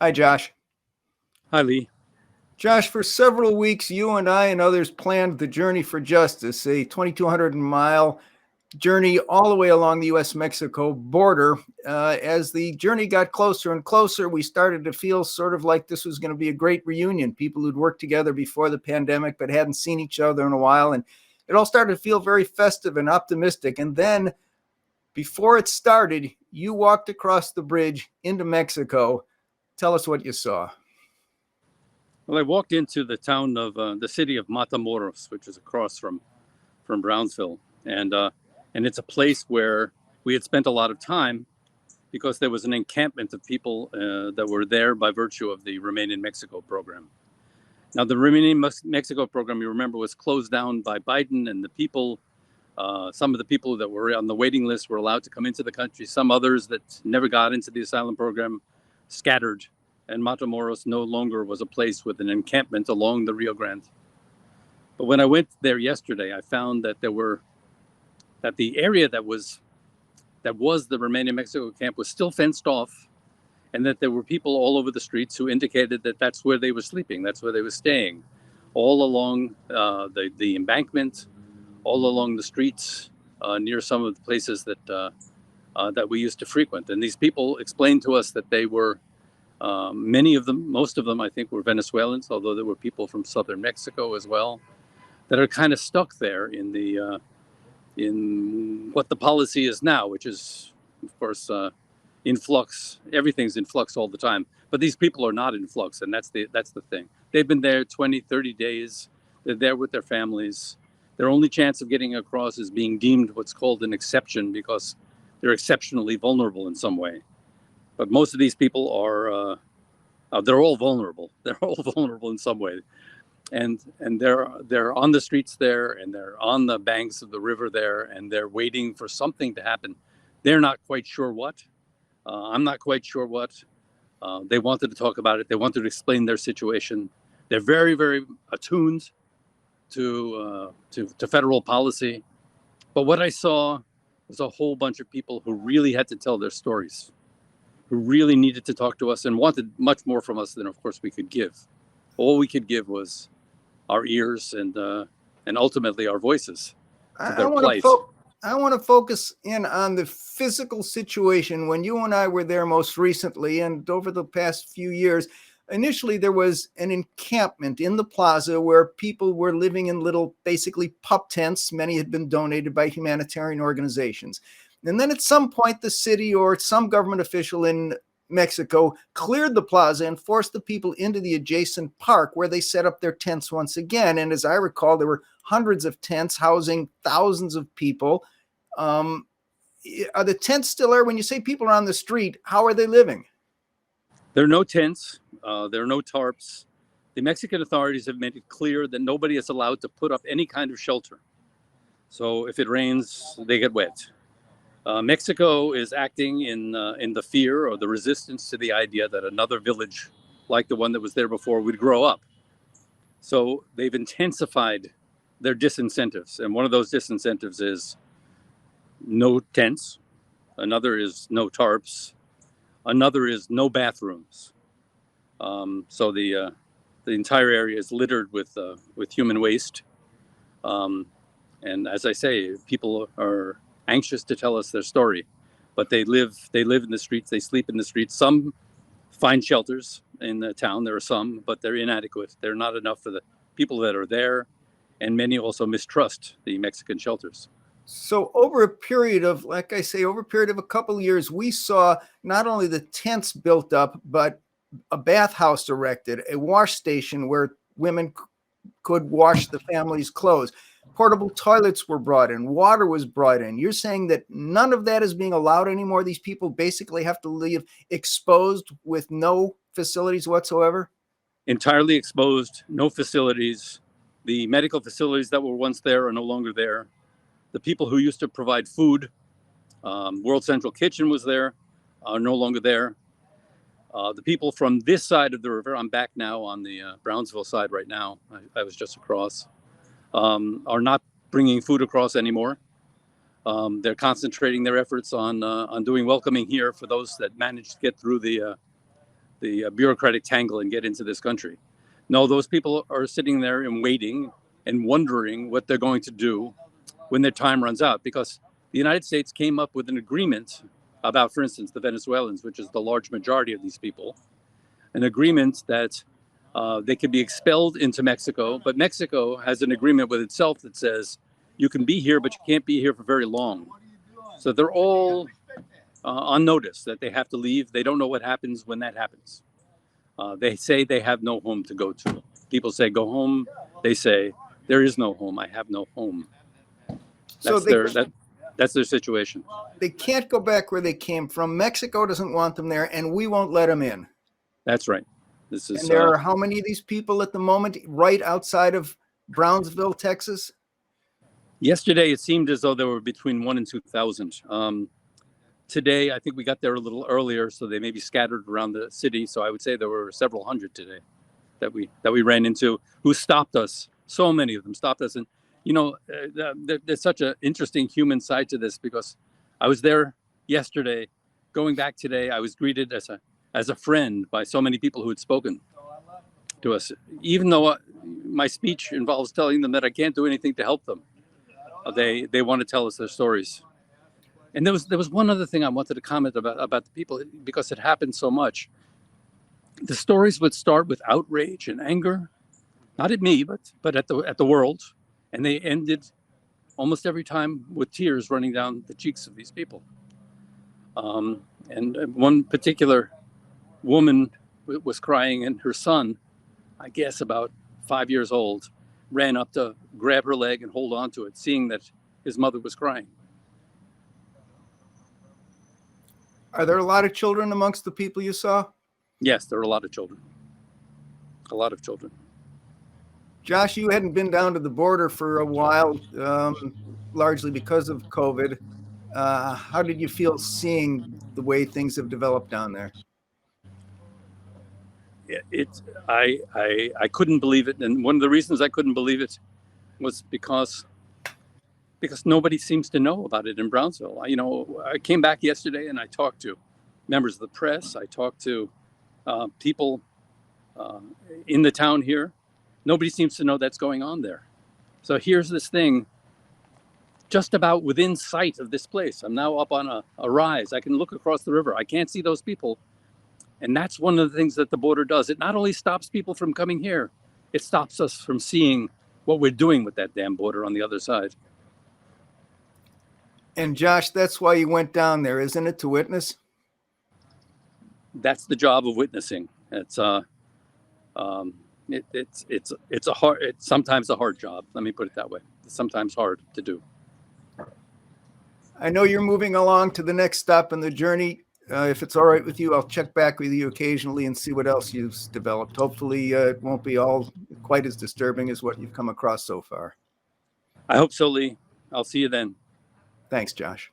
Hi, Josh. Hi, Lee. Josh, for several weeks, you and I and others planned the Journey for Justice, a 2,200-mile journey all the way along the U.S.-Mexico border. As the journey got closer and closer, we started to feel sort of like this was going to be a great reunion. People who'd worked together before the pandemic but hadn't seen each other in a while. And it all started to feel very festive and optimistic. And then, before it started, you walked across the bridge into Mexico. Tell us what you saw. Well, I walked into the city of Matamoros, which is across from Brownsville, and it's a place where we had spent a lot of time because there was an encampment of people that were there by virtue of the Remain in Mexico program. Now, the Remain in Mexico program, you remember, was closed down by Biden, and the people, some of the people that were on the waiting list were allowed to come into the country. Some others that never got into the asylum program scattered, and Matamoros no longer was a place with an encampment along the Rio Grande. But when I went there yesterday, I found that the area that was the Remain in Mexico camp was still fenced off, and that there were people all over the streets who indicated that that's where they were sleeping, that's where they were staying, all along the embankment, all along the streets near some of the places that we used to frequent. And these people explained to us that they were many of them, most of them, I think, were Venezuelans, although there were people from southern Mexico as well that are kind of stuck there in what the policy is now, which is, of course, in flux. Everything's in flux all the time. But these people are not in flux, and that's the thing. They've been there 20, 30 days. They're there with their families. Their only chance of getting across is being deemed what's called an exception because they're exceptionally vulnerable in some way. But most of these people they're all vulnerable. They're all vulnerable in some way. And they're on the streets there, and they're on the banks of the river there, and they're waiting for something to happen. They're not quite sure what. I'm not quite sure what. They wanted to talk about it. They wanted to explain their situation. They're very, very attuned to federal policy. But what I saw was a whole bunch of people who really had to tell their stories, who really needed to talk to us and wanted much more from us than, of course, we could give. All we could give was our ears and ultimately our voices to I their want to plight. I want to focus in on the physical situation when you and I were there most recently and over the past few years. Initially, there was an encampment in the plaza where people were living in little, basically pup tents. Many had been donated by humanitarian organizations. And then at some point, the city or some government official in Mexico cleared the plaza and forced the people into the adjacent park where they set up their tents once again. And as I recall, there were hundreds of tents housing thousands of people. Um, are the tents still there? When you say people are on the street, how are they living? There are no tents. There are no tarps. The Mexican authorities have made it clear that nobody is allowed to put up any kind of shelter. So if it rains, they get wet. Mexico is acting in the fear or the resistance to the idea that another village like the one that was there before would grow up. So they've intensified their disincentives. And one of those disincentives is no tents. Another is no tarps. Another is no bathrooms. So the entire area is littered with human waste. Um, and as I say, people are anxious to tell us their story, but they live in the streets. They sleep in the streets. Some find shelters in the town. There are some, but they're inadequate. They're not enough for the people that are there, and many also mistrust the Mexican shelters. So over a period of, like I say, over a period of a couple of years, we saw not only the tents built up, but a bathhouse erected, a wash station where women could wash the family's clothes. Portable toilets were brought in, water was brought in. You're saying that none of that is being allowed anymore? These people basically have to live exposed with no facilities whatsoever? Entirely exposed, no facilities. The medical facilities that were once there are no longer there. The people who used to provide food, World Central Kitchen was there, are no longer there. The people from this side of the river, I'm back now on the Brownsville side right now, I was just across, are not bringing food across anymore. They're concentrating their efforts on doing welcoming here for those that managed to get through bureaucratic tangle and get into this country. No, those people are sitting there and waiting and wondering what they're going to do when their time runs out, because the United States came up with an agreement about, for instance, the Venezuelans, which is the large majority of these people, an agreement that they could be expelled into Mexico, but Mexico has an agreement with itself that says you can be here, but you can't be here for very long. So they're all on notice that they have to leave. They don't know what happens when that happens. They say they have no home to go to. People say, go home. They say, there is no home. I have no home. So That's their situation. they can't go back where they came from. Mexico doesn't want them there, and we won't let them in. That's right. This is. And there are how many of these people at the moment right outside of Brownsville, Texas? Yesterday, it seemed as though there were between 1,000 and 2,000. Today, I think we got there a little earlier, so they may be scattered around the city. So I would say there were several hundred today that we ran into, who stopped us. So many of them stopped us. And, you know, there's such an interesting human side to this, because I was there yesterday. Going back today, I was greeted as a friend by so many people who had spoken to us, even though my speech involves telling them that I can't do anything to help them. They want to tell us their stories. And there was one other thing I wanted to comment about the people, because it happened so much. The stories would start with outrage and anger, not at me, but at the world, and they ended almost every time with tears running down the cheeks of these people. And one particular woman was crying, and her son, I guess about 5 years old, ran up to grab her leg and hold on to it, seeing that his mother was crying. Are there a lot of children amongst the people you saw? Yes, there were a lot of children. A lot of children. Josh, you hadn't been down to the border for a while, largely because of COVID. How did you feel seeing the way things have developed down there? I couldn't believe it, and one of the reasons I couldn't believe it was because nobody seems to know about it in Brownsville. I came back yesterday and I talked to members of the press. I talked to people in the town here. Nobody seems to know that's going on there. So here's this thing just about within sight of this place. I'm now up on a rise. I can look across the river. I can't see those people. And that's one of the things that the border does. It not only stops people from coming here, it stops us from seeing what we're doing with that damn border on the other side. And Josh, that's why you went down there, isn't it, to witness? That's the job of witnessing. It's sometimes a hard job. Let me put it that way. It's sometimes hard to do. I know you're moving along to the next stop in the journey. If it's all right with you, I'll check back with you occasionally and see what else you've developed. Hopefully it won't be all quite as disturbing as what you've come across so far. I hope so, Lee. I'll see you then. Thanks, Josh.